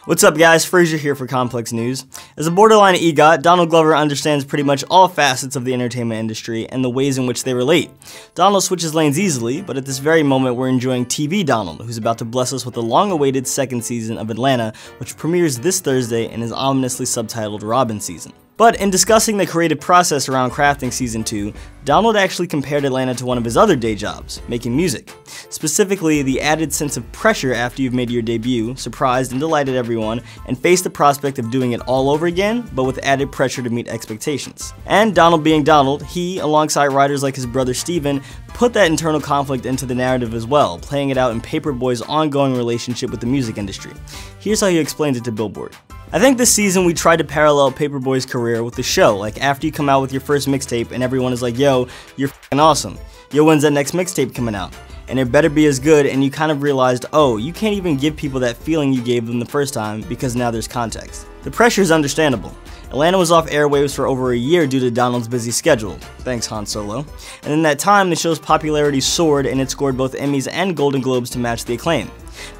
What's up guys, Frazier here for Complex News. As a borderline EGOT, Donald Glover understands pretty much all facets of the entertainment industry and the ways in which they relate. Donald switches lanes easily, but at this very moment we're enjoying TV Donald, who's about to bless us with the long-awaited second season of Atlanta, which premieres this Thursday and is ominously subtitled Robin Season. But in discussing the creative process around crafting Season 2, Donald actually compared Atlanta to one of his other day jobs, making music. Specifically, the added sense of pressure after you've made your debut, surprised and delighted everyone, and faced the prospect of doing it all over again, but with added pressure to meet expectations. And Donald being Donald, he, alongside writers like his brother Steven, put that internal conflict into the narrative as well, playing it out in Paperboy's ongoing relationship with the music industry. Here's how he explains it to Billboard. I think this season we tried to parallel Paperboy's career with the show, like after you come out with your first mixtape and everyone is like, yo, you're f***ing awesome. Yo, when's that next mixtape coming out? And it better be as good, and you kind of realized, oh, you can't even give people that feeling you gave them the first time because now there's context. The pressure is understandable. Atlanta was off airwaves for over a year due to Donald's busy schedule. Thanks, Han Solo. And in that time, the show's popularity soared and it scored both Emmys and Golden Globes to match the acclaim.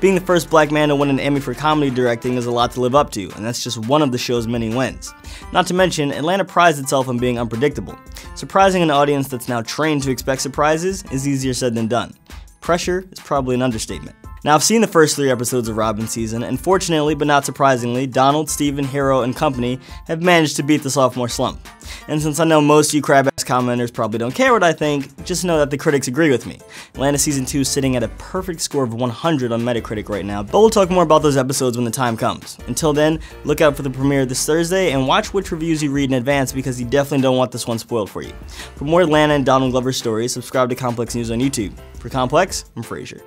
Being the first black man to win an Emmy for comedy directing is a lot to live up to, and that's just one of the show's many wins. Not to mention, Atlanta prides itself on being unpredictable. Surprising an audience that's now trained to expect surprises is easier said than done. Pressure is probably an understatement. Now, I've seen the first 3 episodes of Robin Season, and fortunately, but not surprisingly, Donald, Steven, Hero, and company have managed to beat the sophomore slump. And since I know most of you crab-ass commenters probably don't care what I think, just know that the critics agree with me. Atlanta Season 2 is sitting at a perfect score of 100 on Metacritic right now, but we'll talk more about those episodes when the time comes. Until then, look out for the premiere this Thursday, and watch which reviews you read in advance because you definitely don't want this one spoiled for you. For more Atlanta and Donald Glover stories, subscribe to Complex News on YouTube. For Complex, I'm Frazier.